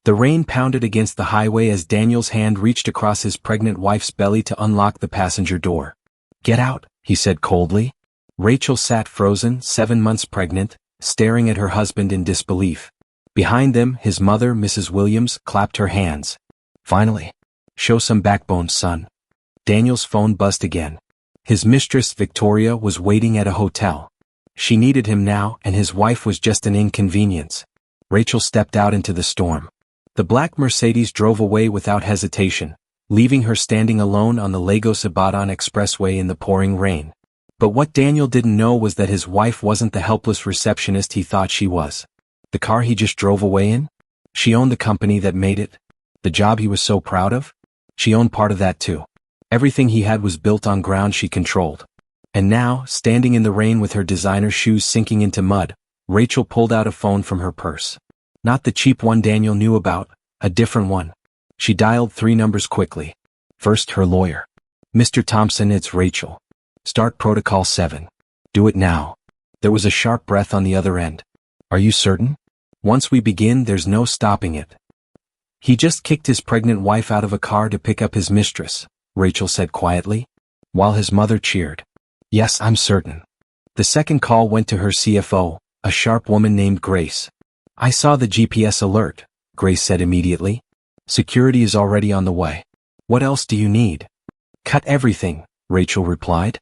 The rain pounded against the highway as Daniel's hand reached across his pregnant wife's belly to unlock the passenger door. "Get out," he said coldly. Rachel sat frozen, 7 months pregnant, staring at her husband in disbelief. Behind them, his mother, Mrs. Williams, clapped her hands. "Finally. Show some backbone, son." Daniel's phone buzzed again. His mistress, Victoria, was waiting at a hotel. She needed him now, and his wife was just an inconvenience. Rachel stepped out into the storm. The black Mercedes drove away without hesitation, leaving her standing alone on the Lagos-Ibadan expressway in the pouring rain. But what Daniel didn't know was that his wife wasn't the helpless receptionist he thought she was. The car he just drove away in? She owned the company that made it. The job he was so proud of? She owned part of that too. Everything he had was built on ground she controlled. And now, standing in the rain with her designer shoes sinking into mud, Rachel pulled out a phone from her purse. Not the cheap one Daniel knew about, a different one. She dialed 3 numbers quickly. First, her lawyer. "Mr. Thompson, it's Rachel. Start Protocol 7. Do it now." There was a sharp breath on the other end. "Are you certain? Once we begin, there's no stopping it." "He just kicked his pregnant wife out of a car to pick up his mistress," Rachel said quietly, while his mother cheered. "Yes, I'm certain." The second call went to her CFO, a sharp woman named Grace. "I saw the GPS alert," Grace said immediately. "Security is already on the way. What else do you need?" "Cut everything," Rachel replied.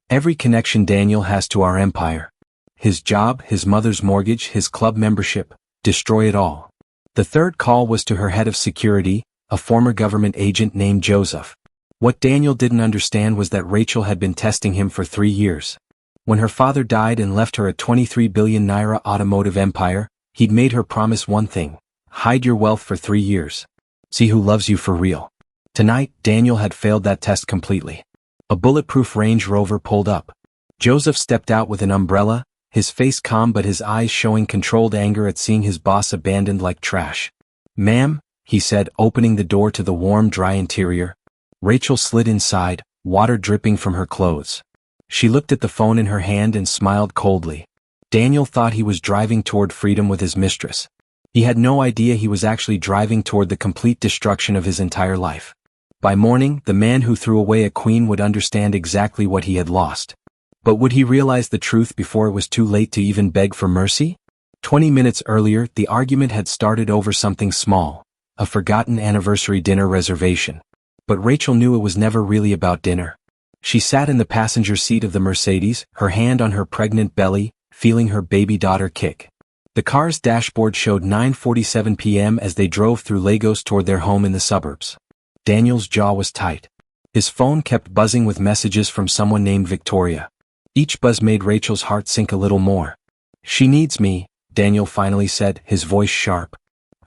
"Every connection Daniel has to our empire. His job, his mother's mortgage, his club membership, destroy it all." The third call was to her head of security, a former government agent named Joseph. What Daniel didn't understand was that Rachel had been testing him for 3 years. When her father died and left her a 23 billion naira automotive empire, he'd made her promise one thing: hide your wealth for 3 years. See who loves you for real. Tonight, Daniel had failed that test completely. A bulletproof Range Rover pulled up. Joseph stepped out with an umbrella, his face calm but his eyes showing controlled anger at seeing his boss abandoned like trash. "Ma'am," he said, opening the door to the warm, dry interior. Rachel slid inside, water dripping from her clothes. She looked at the phone in her hand and smiled coldly. Daniel thought he was driving toward freedom with his mistress. He had no idea he was actually driving toward the complete destruction of his entire life. By morning, the man who threw away a queen would understand exactly what he had lost. But would he realize the truth before it was too late to even beg for mercy? 20 minutes earlier, the argument had started over something small, a forgotten anniversary dinner reservation. But Rachel knew it was never really about dinner. She sat in the passenger seat of the Mercedes, her hand on her pregnant belly, feeling her baby daughter kick. The car's dashboard showed 9:47 p.m. as they drove through Lagos toward their home in the suburbs. Daniel's jaw was tight. His phone kept buzzing with messages from someone named Victoria. Each buzz made Rachel's heart sink a little more. "She needs me," Daniel finally said, his voice sharp.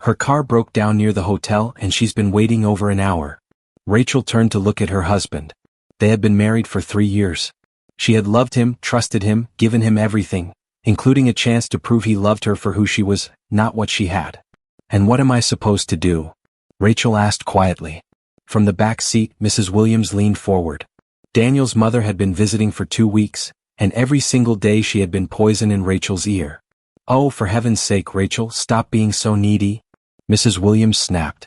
"Her car broke down near the hotel and she's been waiting over an hour." Rachel turned to look at her husband. They had been married for 3 years. She had loved him, trusted him, given him everything, including a chance to prove he loved her for who she was, not what she had. "And what am I supposed to do?" Rachel asked quietly. From the back seat, Mrs. Williams leaned forward. Daniel's mother had been visiting for 2 weeks, and every single day she had been poison in Rachel's ear. "Oh, for heaven's sake, Rachel, stop being so needy," Mrs. Williams snapped.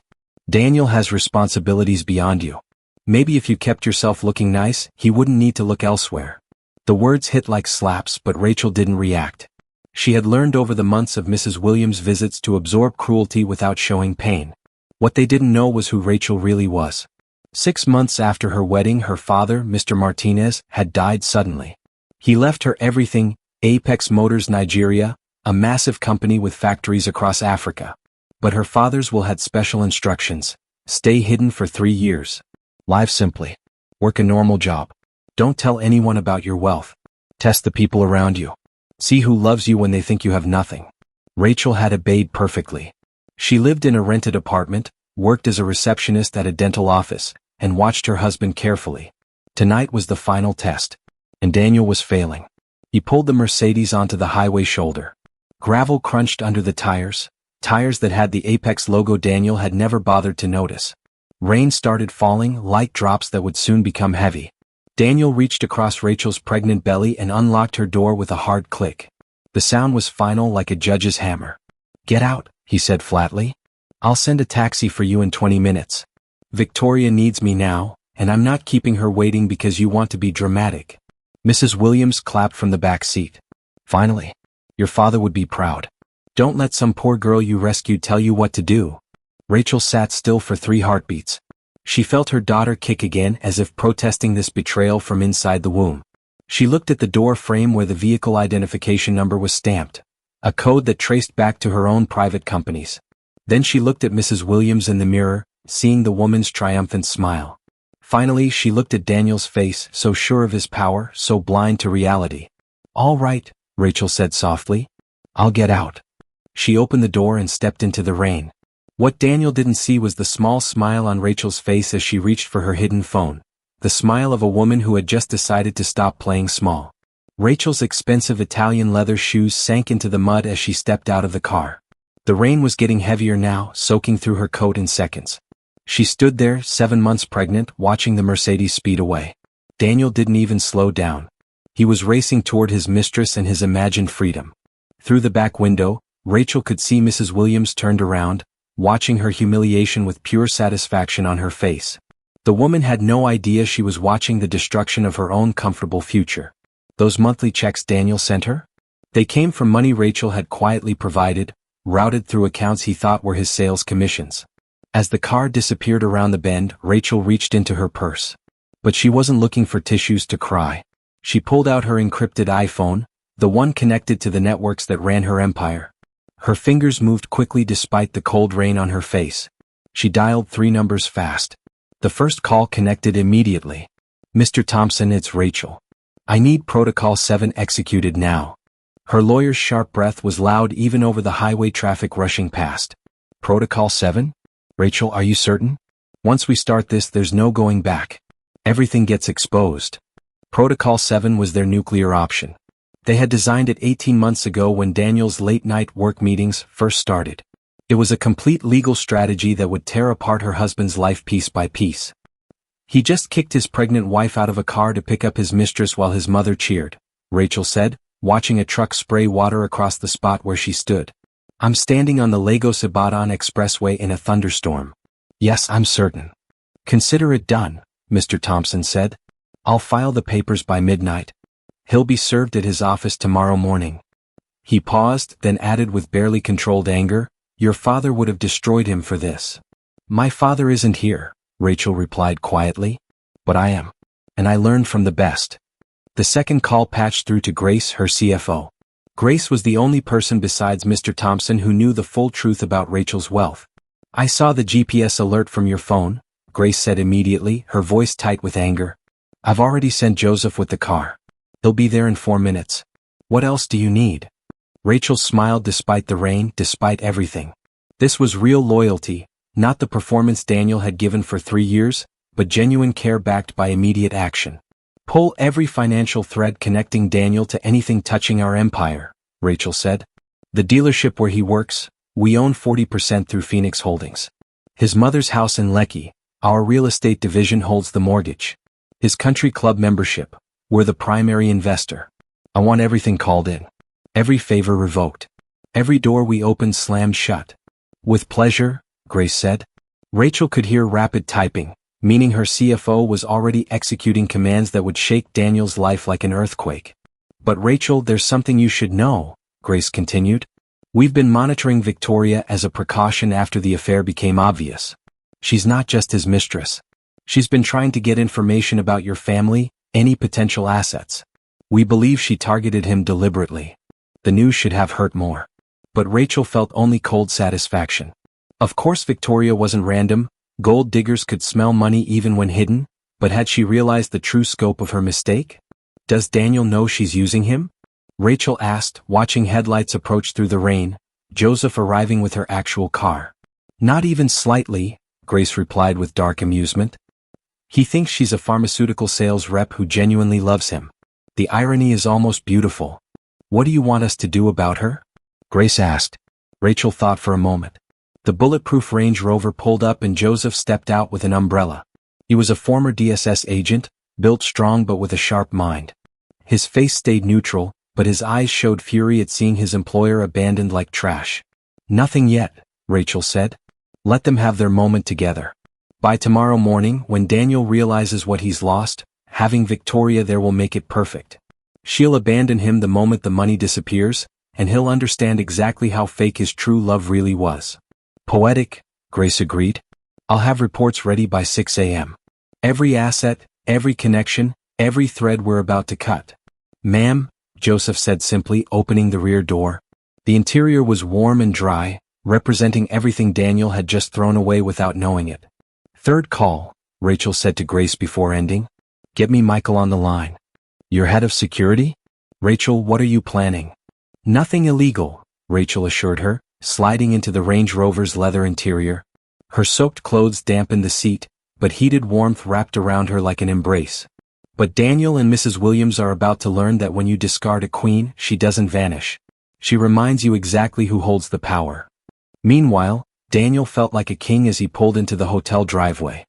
"Daniel has responsibilities beyond you. Maybe if you kept yourself looking nice, he wouldn't need to look elsewhere." The words hit like slaps, but Rachel didn't react. She had learned over the months of Mrs. Williams' visits to absorb cruelty without showing pain. What they didn't know was who Rachel really was. 6 months after her wedding, her father, Mr. Martinez, had died suddenly. He left her everything: Apex Motors Nigeria, a massive company with factories across Africa. But her father's will had special instructions: stay hidden for 3 years. Live simply. Work a normal job. Don't tell anyone about your wealth. Test the people around you. See who loves you when they think you have nothing. Rachel had obeyed perfectly. She lived in a rented apartment, worked as a receptionist at a dental office, and watched her husband carefully. Tonight was the final test. And Daniel was failing. He pulled the Mercedes onto the highway shoulder. Gravel crunched under the tires that had the Apex logo Daniel had never bothered to notice. Rain started falling, light drops that would soon become heavy. Daniel reached across Rachel's pregnant belly and unlocked her door with a hard click. The sound was final, like a judge's hammer. "Get out," he said flatly. I'll send a taxi for you in 20 minutes. Victoria needs me now, and I'm not keeping her waiting because you want to be dramatic. Mrs. Williams clapped from the back seat. Finally. Your father would be proud. Don't let some poor girl you rescued tell you what to do. Rachel sat still for 3 heartbeats. She felt her daughter kick again as if protesting this betrayal from inside the womb. She looked at the door frame where the vehicle identification number was stamped, a code that traced back to her own private companies. Then she looked at Mrs. Williams in the mirror, seeing the woman's triumphant smile. Finally, she looked at Daniel's face, so sure of his power, so blind to reality. All right, Rachel said softly. I'll get out. She opened the door and stepped into the rain. What Daniel didn't see was the small smile on Rachel's face as she reached for her hidden phone. The smile of a woman who had just decided to stop playing small. Rachel's expensive Italian leather shoes sank into the mud as she stepped out of the car. The rain was getting heavier now, soaking through her coat in seconds. She stood there, 7 months pregnant, watching the Mercedes speed away. Daniel didn't even slow down. He was racing toward his mistress and his imagined freedom. Through the back window, Rachel could see Mrs. Williams turned around, watching her humiliation with pure satisfaction on her face. The woman had no idea she was watching the destruction of her own comfortable future. Those monthly checks Daniel sent her? They came from money Rachel had quietly provided, routed through accounts he thought were his sales commissions. As the car disappeared around the bend, Rachel reached into her purse. But she wasn't looking for tissues to cry. She pulled out her encrypted iPhone, the one connected to the networks that ran her empire. Her fingers moved quickly despite the cold rain on her face. She dialed 3 numbers fast. The first call connected immediately. Mr. Thompson, it's Rachel. I need Protocol 7 executed now. Her lawyer's sharp breath was loud even over the highway traffic rushing past. Protocol 7? Rachel, are you certain? Once we start this, there's no going back. Everything gets exposed. Protocol 7 was their nuclear option. They had designed it 18 months ago when Daniel's late-night work meetings first started. It was a complete legal strategy that would tear apart her husband's life piece by piece. He just kicked his pregnant wife out of a car to pick up his mistress while his mother cheered, Rachel said, watching a truck spray water across the spot where she stood. I'm standing on the Lagos-Ibadan expressway in a thunderstorm. Yes, I'm certain. Consider it done, Mr. Thompson said. I'll file the papers by midnight. He'll be served at his office tomorrow morning. He paused, then added with barely controlled anger, your father would have destroyed him for this. My father isn't here, Rachel replied quietly. But I am. And I learned from the best. The second call patched through to Grace, her CFO. Grace was the only person besides Mr. Thompson who knew the full truth about Rachel's wealth. I saw the GPS alert from your phone, Grace said immediately, her voice tight with anger. I've already sent Joseph with the car. He'll be there in 4 minutes. What else do you need? Rachel smiled despite the rain, despite everything. This was real loyalty, not the performance Daniel had given for 3 years, but genuine care backed by immediate action. Pull every financial thread connecting Daniel to anything touching our empire, Rachel said. The dealership where he works, we own 40% through Phoenix Holdings. His mother's house in Lekki, our real estate division holds the mortgage. His country club membership, we're the primary investor. I want everything called in. Every favor revoked. Every door we opened slammed shut. With pleasure, Grace said. Rachel could hear rapid typing, meaning her CFO was already executing commands that would shake Daniel's life like an earthquake. But Rachel, there's something you should know, Grace continued. We've been monitoring Victoria as a precaution after the affair became obvious. She's not just his mistress. She's been trying to get information about your family, any potential assets. We believe she targeted him deliberately. The news should have hurt more. But Rachel felt only cold satisfaction. Of course Victoria wasn't random, gold diggers could smell money even when hidden, but had she realized the true scope of her mistake? Does Daniel know she's using him? Rachel asked, watching headlights approach through the rain, Joseph arriving with her actual car. Not even slightly, Grace replied with dark amusement. He thinks she's a pharmaceutical sales rep who genuinely loves him. The irony is almost beautiful. What do you want us to do about her? Grace asked. Rachel thought for a moment. The bulletproof Range Rover pulled up and Joseph stepped out with an umbrella. He was a former DSS agent, built strong but with a sharp mind. His face stayed neutral, but his eyes showed fury at seeing his employer abandoned like trash. Nothing yet, Rachel said. Let them have their moment together. By tomorrow morning, when Daniel realizes what he's lost, having Victoria there will make it perfect. She'll abandon him the moment the money disappears, and he'll understand exactly how fake his true love really was. Poetic, Grace agreed. I'll have reports ready by 6 a.m. Every asset, every connection, every thread we're about to cut. Ma'am, Joseph said simply, opening the rear door. The interior was warm and dry, representing everything Daniel had just thrown away without knowing it. Third call, Rachel said to Grace before ending. Get me Michael on the line. Your head of security? Rachel, what are you planning? Nothing illegal, Rachel assured her, sliding into the Range Rover's leather interior. Her soaked clothes dampened the seat, but heated warmth wrapped around her like an embrace. But Daniel and Mrs. Williams are about to learn that when you discard a queen, she doesn't vanish. She reminds you exactly who holds the power. Meanwhile, Daniel felt like a king as he pulled into the hotel driveway.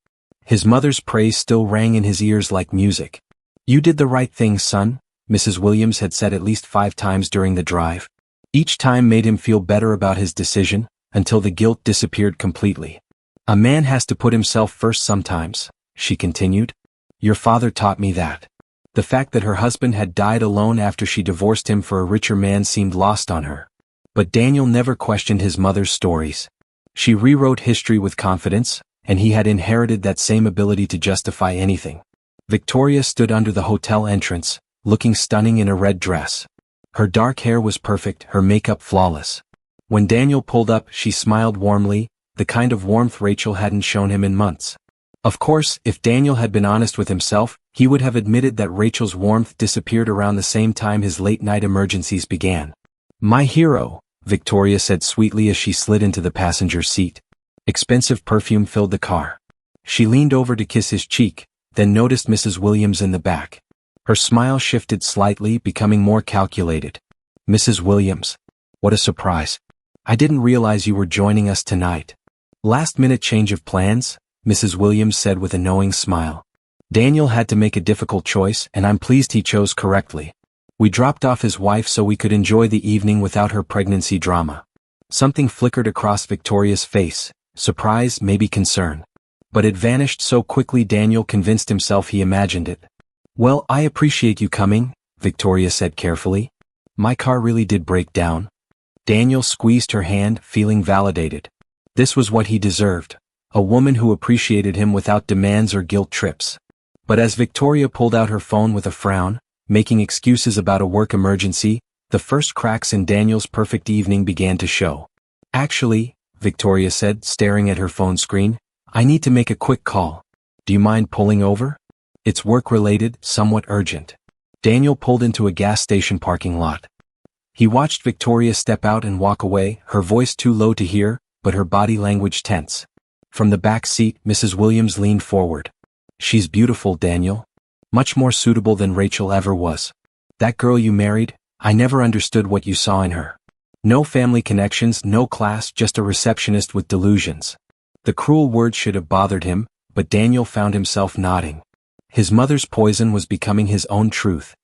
His mother's praise still rang in his ears like music. You did the right thing, son, Mrs. Williams had said at least 5 times during the drive. Each time made him feel better about his decision, until the guilt disappeared completely. A man has to put himself first sometimes, she continued. Your father taught me that. The fact that her husband had died alone after she divorced him for a richer man seemed lost on her. But Daniel never questioned his mother's stories. She rewrote history with confidence, and he had inherited that same ability to justify anything. Victoria stood under the hotel entrance, looking stunning in a red dress. Her dark hair was perfect, her makeup flawless. When Daniel pulled up, she smiled warmly, the kind of warmth Rachel hadn't shown him in months. Of course, if Daniel had been honest with himself, he would have admitted that Rachel's warmth disappeared around the same time his late-night emergencies began. My hero, Victoria said sweetly as she slid into the passenger seat. Expensive perfume filled the car. She leaned over to kiss his cheek, then noticed Mrs. Williams in the back. Her smile shifted slightly, becoming more calculated. Mrs. Williams. What a surprise. I didn't realize you were joining us tonight. Last-minute change of plans, Mrs. Williams said with a knowing smile. Daniel had to make a difficult choice, and I'm pleased he chose correctly. We dropped off his wife so we could enjoy the evening without her pregnancy drama. Something flickered across Victoria's face, surprise, maybe concern. But it vanished so quickly Daniel convinced himself he imagined it. Well, I appreciate you coming, Victoria said carefully. My car really did break down. Daniel squeezed her hand, feeling validated. This was what he deserved. A woman who appreciated him without demands or guilt trips. But as Victoria pulled out her phone with a frown, making excuses about a work emergency, the first cracks in Daniel's perfect evening began to show. Actually, Victoria said, staring at her phone screen, I need to make a quick call. Do you mind pulling over? It's work-related, somewhat urgent. Daniel pulled into a gas station parking lot. He watched Victoria step out and walk away, her voice too low to hear, but her body language tense. From the back seat, Mrs. Williams leaned forward. She's beautiful, Daniel. Much more suitable than Rachel ever was. That girl you married, I never understood what you saw in her. No family connections, no class, just a receptionist with delusions. The cruel words should have bothered him, but Daniel found himself nodding. His mother's poison was becoming his own truth.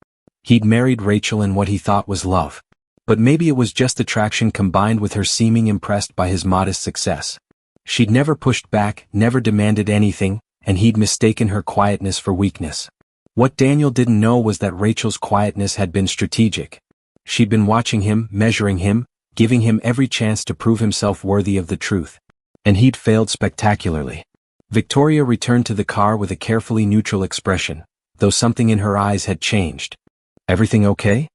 He'd married Rachel in what he thought was love. But maybe it was just attraction combined with her seeming impressed by his modest success. She'd never pushed back, never demanded anything, and he'd mistaken her quietness for weakness. What Daniel didn't know was that Rachel's quietness had been strategic. She'd been watching him, measuring him, giving him every chance to prove himself worthy of the truth. And he'd failed spectacularly. Victoria returned to the car with a carefully neutral expression, though something in her eyes had changed. Everything okay?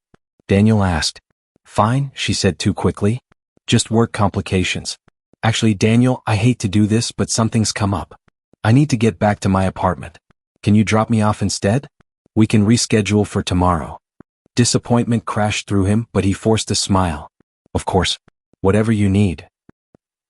Daniel asked. Fine, she said too quickly. Just work complications. Actually, Daniel, I hate to do this, but something's come up. I need to get back to my apartment. Can you drop me off instead? We can reschedule for tomorrow. Disappointment crashed through him, but he forced a smile. Of course. Whatever you need.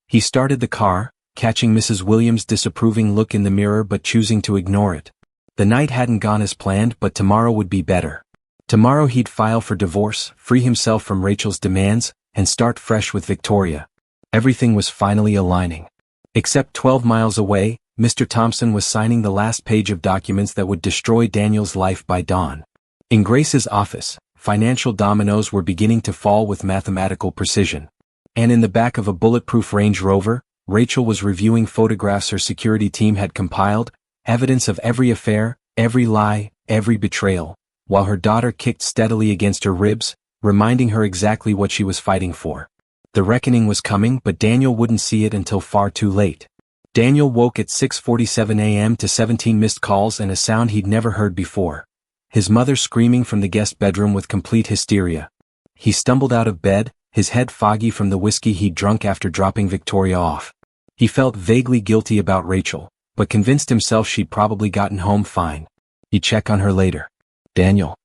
He started the car, catching Mrs. Williams' disapproving look in the mirror but choosing to ignore it. The night hadn't gone as planned, but tomorrow would be better. Tomorrow he'd file for divorce, free himself from Rachel's demands, and start fresh with Victoria. Everything was finally aligning. Except 12 miles away, Mr. Thompson was signing the last page of documents that would destroy Daniel's life by dawn. In Grace's office, financial dominoes were beginning to fall with mathematical precision. And in the back of a bulletproof Range Rover, Rachel was reviewing photographs her security team had compiled, evidence of every affair, every lie, every betrayal, while her daughter kicked steadily against her ribs, reminding her exactly what she was fighting for. The reckoning was coming, but Daniel wouldn't see it until far too late. Daniel woke at 6:47 a.m. to 17 missed calls and a sound he'd never heard before. His mother screaming from the guest bedroom with complete hysteria. He stumbled out of bed, his head foggy from the whiskey he'd drunk after dropping Victoria off. He felt vaguely guilty about Rachel, but convinced himself she'd probably gotten home fine. He'd check on her later. Daniel.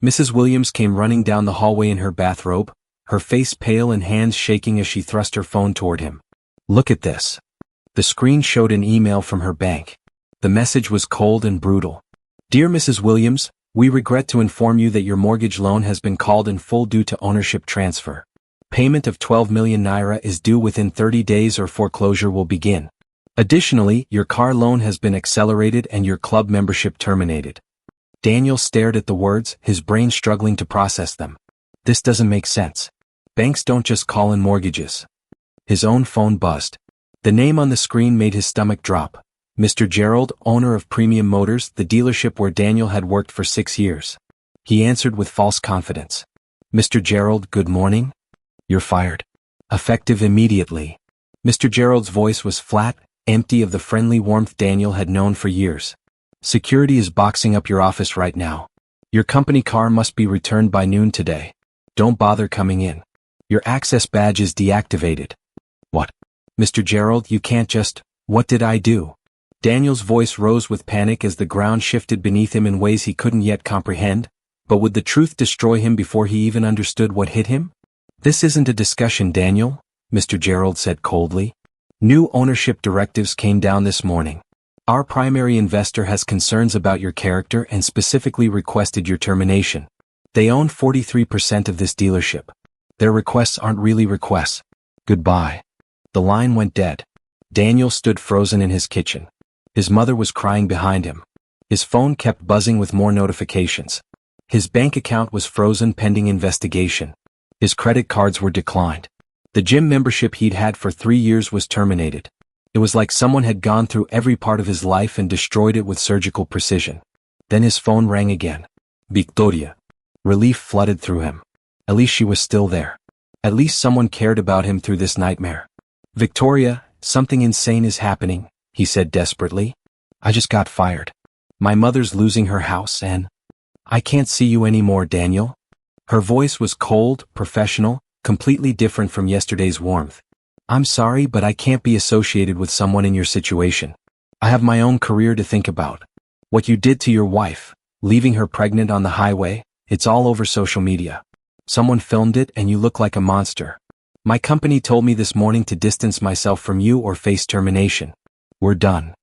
Mrs. Williams came running down the hallway in her bathrobe, her face pale and hands shaking as she thrust her phone toward him. Look at this. The screen showed an email from her bank. The message was cold and brutal. Dear Mrs. Williams, we regret to inform you that your mortgage loan has been called in full due to ownership transfer. Payment of 12 million naira is due within 30 days or foreclosure will begin. Additionally, your car loan has been accelerated and your club membership terminated. Daniel stared at the words, his brain struggling to process them. This doesn't make sense. Banks don't just call in mortgages. His own phone buzzed. The name on the screen made his stomach drop. Mr. Gerald, owner of Premium Motors, the dealership where Daniel had worked for 6 years. He answered with false confidence. Mr. Gerald, good morning. You're fired. Effective immediately. Mr. Gerald's voice was flat, empty of the friendly warmth Daniel had known for years. Security is boxing up your office right now. Your company car must be returned by noon today. Don't bother coming in. Your access badge is deactivated. What? Mr. Gerald, you can't just, what did I do? Daniel's voice rose with panic as the ground shifted beneath him in ways he couldn't yet comprehend, but would the truth destroy him before he even understood what hit him? This isn't a discussion, Daniel, Mr. Gerald said coldly. New ownership directives came down this morning. Our primary investor has concerns about your character and specifically requested your termination. They own 43% of this dealership. Their requests aren't really requests. Goodbye. The line went dead. Daniel stood frozen in his kitchen. His mother was crying behind him. His phone kept buzzing with more notifications. His bank account was frozen pending investigation. His credit cards were declined. The gym membership he'd had for 3 years was terminated. It was like someone had gone through every part of his life and destroyed it with surgical precision. Then his phone rang again. Victoria. Relief flooded through him. At least she was still there. At least someone cared about him through this nightmare. Victoria, something insane is happening, he said desperately. I just got fired. My mother's losing her house and I can't see you anymore, Daniel. Her voice was cold, professional, completely different from yesterday's warmth. I'm sorry, but I can't be associated with someone in your situation. I have my own career to think about. What you did to your wife, leaving her pregnant on the highway, it's all over social media. Someone filmed it and you look like a monster. My company told me this morning to distance myself from you or face termination. We're done.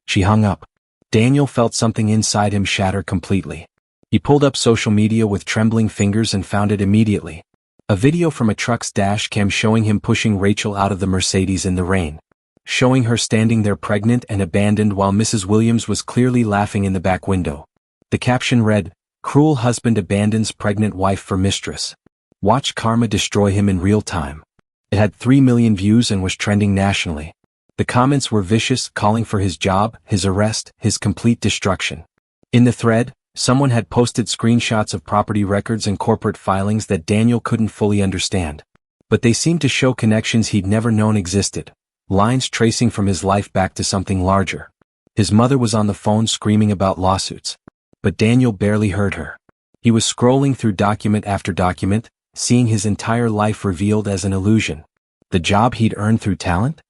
She hung up. Daniel felt something inside him shatter completely. He pulled up social media with trembling fingers and found it immediately. A video from a truck's dash cam showing him pushing Rachel out of the Mercedes in the rain. Showing her standing there pregnant and abandoned while Mrs. Williams was clearly laughing in the back window. The caption read, "Cruel husband abandons pregnant wife for mistress. Watch karma destroy him in real time." It had 3 million views and was trending nationally. The comments were vicious, calling for his job, his arrest, his complete destruction. In the thread, someone had posted screenshots of property records and corporate filings that Daniel couldn't fully understand. But they seemed to show connections he'd never known existed. Lines tracing from his life back to something larger. His mother was on the phone screaming about lawsuits. But Daniel barely heard her. He was scrolling through document after document, seeing his entire life revealed as an illusion. The job he'd earned through talent?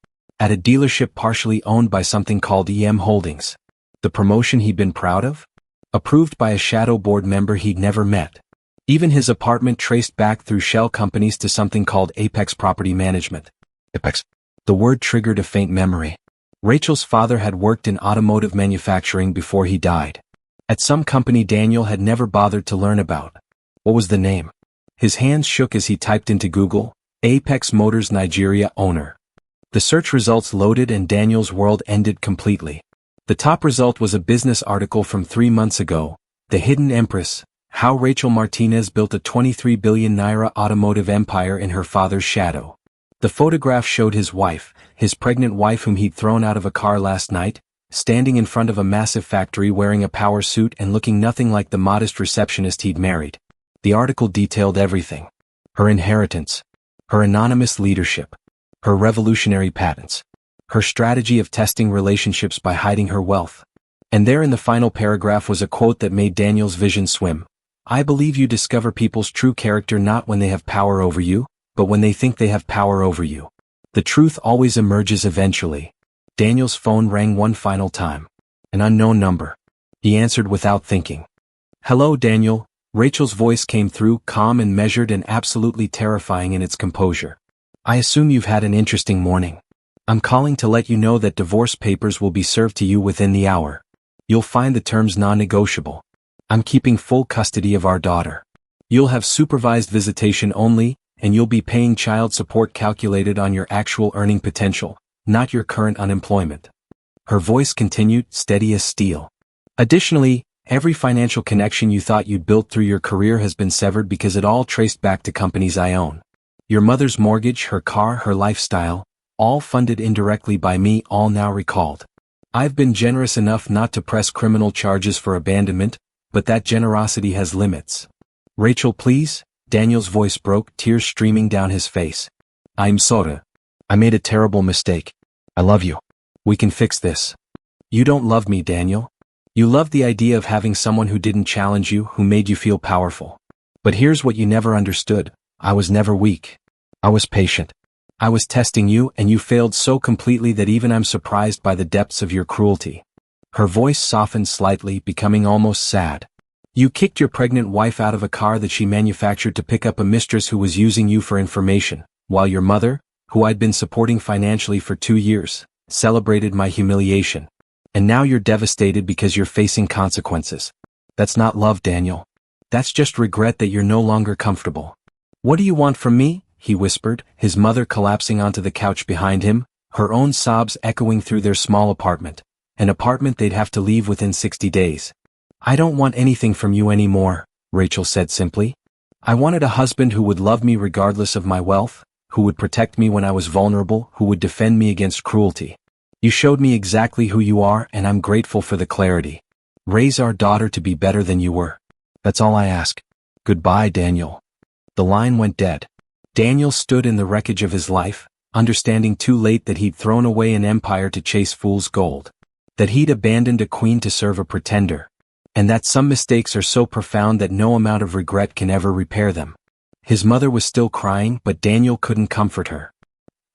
At a dealership partially owned by something called EM Holdings. The promotion he'd been proud of? Approved by a shadow board member he'd never met. Even his apartment traced back through shell companies to something called Apex Property Management. Apex. The word triggered a faint memory. Rachel's father had worked in automotive manufacturing before he died. At some company Daniel had never bothered to learn about. What was the name? His hands shook as he typed into Google, Apex Motors Nigeria owner. The search results loaded and Daniel's world ended completely. The top result was a business article from 3 months ago, The Hidden Empress, How Rachel Martinez Built a 23 billion naira automotive empire in her father's shadow. The photograph showed his pregnant wife whom he'd thrown out of a car last night, standing in front of a massive factory wearing a power suit and looking nothing like the modest receptionist he'd married. The article detailed everything. Her inheritance. Her anonymous leadership. Her revolutionary patents. Her strategy of testing relationships by hiding her wealth. And there in the final paragraph was a quote that made Daniel's vision swim. "I believe you discover people's true character not when they have power over you, but when they think they have power over you. The truth always emerges eventually." Daniel's phone rang one final time. An unknown number. He answered without thinking. "Hello, Daniel." Rachel's voice came through, calm and measured and absolutely terrifying in its composure. "I assume you've had an interesting morning. I'm calling to let you know that divorce papers will be served to you within the hour. You'll find the terms non-negotiable. I'm keeping full custody of our daughter. You'll have supervised visitation only, and you'll be paying child support calculated on your actual earning potential, not your current unemployment." Her voice continued, steady as steel. "Additionally, every financial connection you thought you'd built through your career has been severed because it all traced back to companies I own. Your mother's mortgage, her car, her lifestyle, all funded indirectly by me, all now recalled. I've been generous enough not to press criminal charges for abandonment, but that generosity has limits." "Rachel, please," Daniel's voice broke, tears streaming down his face. "I'm sorry. I made a terrible mistake. I love you. We can fix this." "You don't love me, Daniel. You loved the idea of having someone who didn't challenge you, who made you feel powerful. But here's what you never understood. I was never weak. I was patient. I was testing you, and you failed so completely that even I'm surprised by the depths of your cruelty." Her voice softened slightly, becoming almost sad. "You kicked your pregnant wife out of a car that she manufactured to pick up a mistress who was using you for information, while your mother, who I'd been supporting financially for 2 years, celebrated my humiliation. And now you're devastated because you're facing consequences. That's not love, Daniel. That's just regret that you're no longer comfortable." "What do you want from me?" he whispered, his mother collapsing onto the couch behind him, her own sobs echoing through their small apartment, an apartment they'd have to leave within 60 days. "I don't want anything from you anymore," Rachel said simply. "I wanted a husband who would love me regardless of my wealth, who would protect me when I was vulnerable, who would defend me against cruelty. You showed me exactly who you are, and I'm grateful for the clarity. Raise our daughter to be better than you were. That's all I ask. Goodbye, Daniel." The line went dead. Daniel stood in the wreckage of his life, understanding too late that he'd thrown away an empire to chase fool's gold. That he'd abandoned a queen to serve a pretender. And that some mistakes are so profound that no amount of regret can ever repair them. His mother was still crying, but Daniel couldn't comfort her.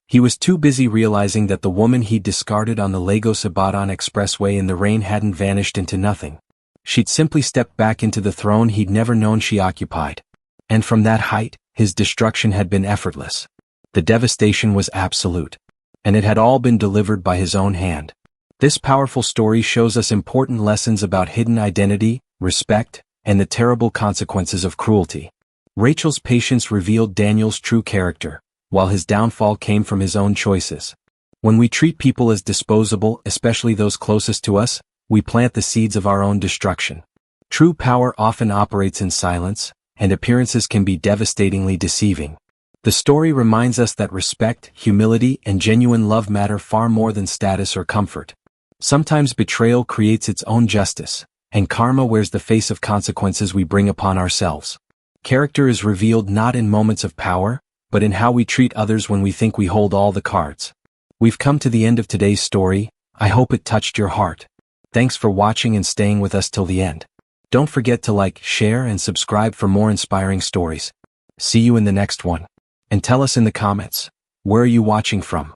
He was too busy realizing that the woman he'd discarded on the Lagos-Ibadan expressway in the rain hadn't vanished into nothing. She'd simply stepped back into the throne he'd never known she occupied. And from that height, his destruction had been effortless. The devastation was absolute. And it had all been delivered by his own hand. This powerful story shows us important lessons about hidden identity, respect, and the terrible consequences of cruelty. Rachel's patience revealed Daniel's true character, while his downfall came from his own choices. When we treat people as disposable, especially those closest to us, we plant the seeds of our own destruction. True power often operates in silence, and appearances can be devastatingly deceiving. The story reminds us that respect, humility, and genuine love matter far more than status or comfort. Sometimes betrayal creates its own justice, and karma wears the face of consequences we bring upon ourselves. Character is revealed not in moments of power, but in how we treat others when we think we hold all the cards. We've come to the end of today's story. I hope it touched your heart. Thanks for watching and staying with us till the end. Don't forget to like, share, and subscribe for more inspiring stories. See you in the next one. And tell us in the comments, where are you watching from?